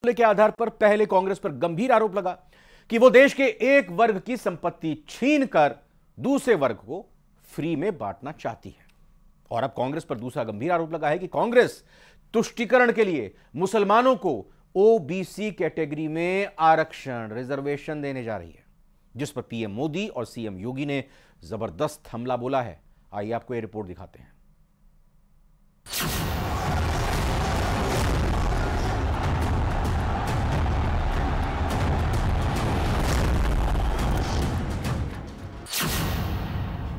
के आधार पर पहले कांग्रेस पर गंभीर आरोप लगा कि वो देश के एक वर्ग की संपत्ति छीनकर दूसरे वर्ग को फ्री में बांटना चाहती है। और अब कांग्रेस पर दूसरा गंभीर आरोप लगा है कि कांग्रेस तुष्टीकरण के लिए मुसलमानों को ओबीसी कैटेगरी में आरक्षण रिजर्वेशन देने जा रही है, जिस पर पीएम मोदी और सीएम योगी ने जबरदस्त हमला बोला है। आइए आपको यह रिपोर्ट दिखाते हैं।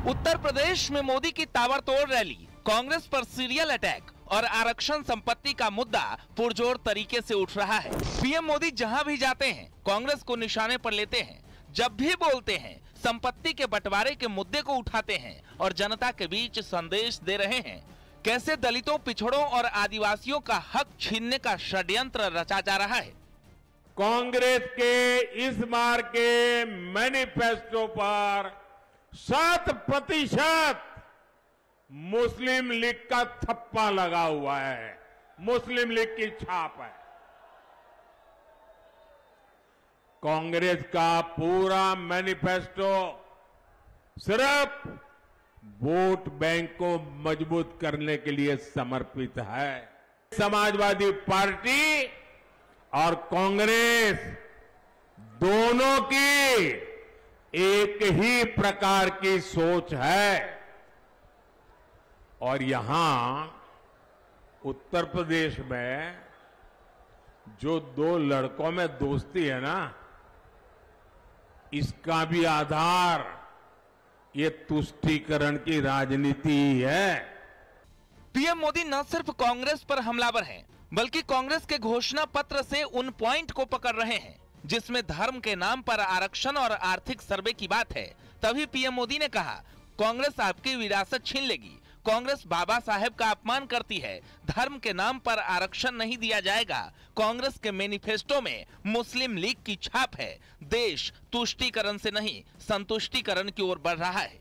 उत्तर प्रदेश में मोदी की ताबड़तोड़ रैली, कांग्रेस पर सीरियल अटैक और आरक्षण संपत्ति का मुद्दा पुरजोर तरीके से उठ रहा है। पीएम मोदी जहां भी जाते हैं कांग्रेस को निशाने पर लेते हैं। जब भी बोलते हैं संपत्ति के बंटवारे के मुद्दे को उठाते हैं और जनता के बीच संदेश दे रहे हैं कैसे दलितों, पिछड़ों और आदिवासियों का हक छीनने का षड्यंत्र रचा जा रहा है। कांग्रेस के इस बार के मैनिफेस्टो पर 7% मुस्लिम लीग का थप्पा लगा हुआ है, मुस्लिम लीग की छाप है। कांग्रेस का पूरा मैनिफेस्टो सिर्फ वोट बैंक को मजबूत करने के लिए समर्पित है। समाजवादी पार्टी और कांग्रेस दोनों की एक ही प्रकार की सोच है। और यहां उत्तर प्रदेश में जो दो लड़कों में दोस्ती है ना, इसका भी आधार ये तुष्टीकरण की राजनीति ही है। पीएम मोदी न सिर्फ कांग्रेस पर हमलावर हैं, बल्कि कांग्रेस के घोषणा पत्र से उन पॉइंट को पकड़ रहे हैं जिसमें धर्म के नाम पर आरक्षण और आर्थिक सर्वे की बात है। तभी पीएम मोदी ने कहा, कांग्रेस आपकी विरासत छीन लेगी। कांग्रेस बाबा साहेब का अपमान करती है। धर्म के नाम पर आरक्षण नहीं दिया जाएगा। कांग्रेस के मैनिफेस्टो में मुस्लिम लीग की छाप है। देश तुष्टीकरण से नहीं संतुष्टीकरण की ओर बढ़ रहा है।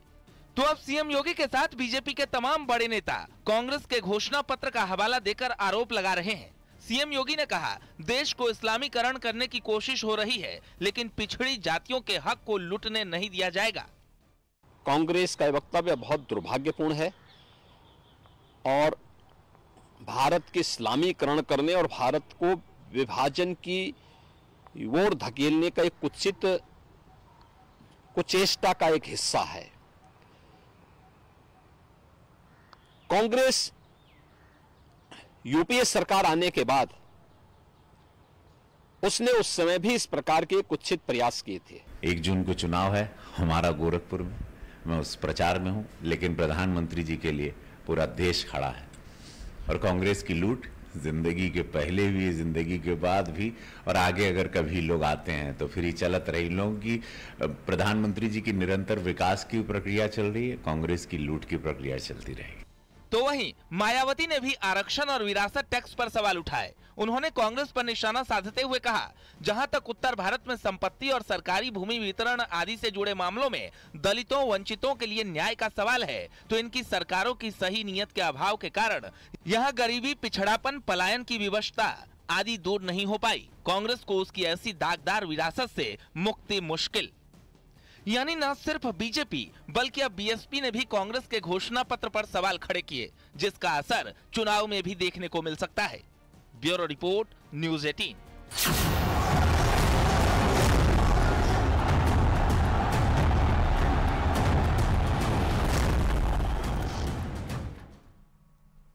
तो अब सीएम योगी के साथ बीजेपी के तमाम बड़े नेता कांग्रेस के घोषणा पत्र का हवाला देकर आरोप लगा रहे हैं। सीएम योगी ने कहा, देश को इस्लामीकरण करने की कोशिश हो रही है, लेकिन पिछड़ी जातियों के हक को लूटने नहीं दिया जाएगा। कांग्रेस का वक्तव्य बहुत दुर्भाग्यपूर्ण है और भारत के इस्लामीकरण करने और भारत को विभाजन की ओर धकेलने का एक कुचेष्टा का एक हिस्सा है। कांग्रेस यूपीए सरकार आने के बाद उसने उस समय भी इस प्रकार के कुत्सित प्रयास किए थे। 1 जून को चुनाव है हमारा गोरखपुर में, मैं उस प्रचार में हूं, लेकिन प्रधानमंत्री जी के लिए पूरा देश खड़ा है। और कांग्रेस की लूट जिंदगी के पहले भी, जिंदगी के बाद भी, और आगे अगर कभी लोग आते हैं तो फिर ही चलत रही। लोगों की, प्रधानमंत्री जी की निरंतर विकास की प्रक्रिया चल रही है, कांग्रेस की लूट की प्रक्रिया चलती रहेगी। तो वहीं मायावती ने भी आरक्षण और विरासत टैक्स पर सवाल उठाए। उन्होंने कांग्रेस पर निशाना साधते हुए कहा, जहां तक उत्तर भारत में संपत्ति और सरकारी भूमि वितरण आदि से जुड़े मामलों में दलितों, वंचितों के लिए न्याय का सवाल है, तो इनकी सरकारों की सही नीयत के अभाव के कारण यहां गरीबी, पिछड़ापन, पलायन की विवशता आदि दूर नहीं हो पाई। कांग्रेस को उसकी ऐसी दागदार विरासत से मुक्ति मुश्किल। यानी न सिर्फ बीजेपी बल्कि अब बीएसपी ने भी कांग्रेस के घोषणा पत्र पर सवाल खड़े किए, जिसका असर चुनाव में भी देखने को मिल सकता है। Bureau report, news 18।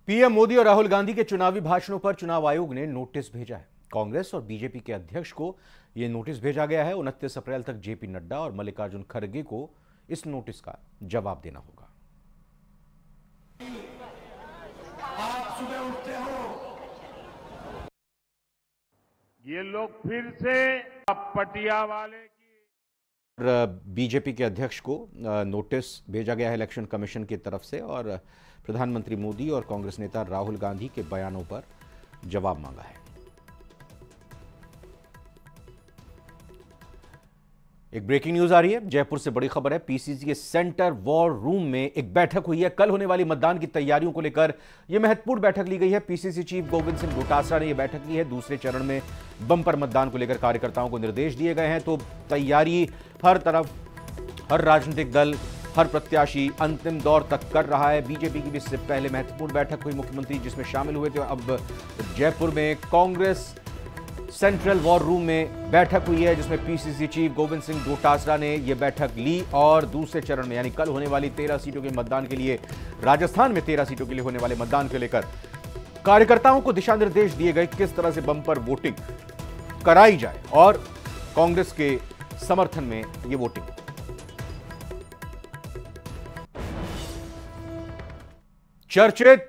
PM Modi और राहुल गांधी के चुनावी भाषणों पर चुनाव आयोग ने नोटिस भेजा है। कांग्रेस और बीजेपी के अध्यक्ष को यह नोटिस भेजा गया है। 29 अप्रैल तक जेपी नड्डा और मल्लिकार्जुन खड़गे को इस नोटिस का जवाब देना होगा। आप सुबह उठते हो, ये लोग फिर से पटिया वाले की। बीजेपी के अध्यक्ष को नोटिस भेजा गया है इलेक्शन कमीशन की तरफ से, और प्रधानमंत्री मोदी और कांग्रेस नेता राहुल गांधी के बयानों पर जवाब मांगा है। एक ब्रेकिंग न्यूज आ रही है, जयपुर से बड़ी खबर है। पीसीसी के सेंटर वॉर रूम में एक बैठक हुई है। कल होने वाली मतदान की तैयारियों को लेकर यह महत्वपूर्ण बैठक ली गई है। पीसीसी चीफ गोविंद सिंह डोटासरा ने यह बैठक की है। दूसरे चरण में बंपर मतदान को लेकर कार्यकर्ताओं को निर्देश दिए गए हैं। तो तैयारी हर तरफ, हर राजनीतिक दल, हर प्रत्याशी अंतिम दौर तक कर रहा है। बीजेपी की भी इससे पहले महत्वपूर्ण बैठक हुई मुख्यमंत्री जिसमें शामिल हुए थे। अब जयपुर में कांग्रेस सेंट्रल वॉर रूम में बैठक हुई है जिसमें पीसीसी चीफ गोविंद सिंह डोटासरा ने यह बैठक ली और दूसरे चरण में यानी कल होने वाली 13 सीटों के मतदान के लिए, राजस्थान में 13 सीटों के लिए होने वाले मतदान को लेकर कार्यकर्ताओं को दिशा निर्देश दिए गए किस तरह से बंपर वोटिंग कराई जाए और कांग्रेस के समर्थन में यह वोटिंग। चर्चित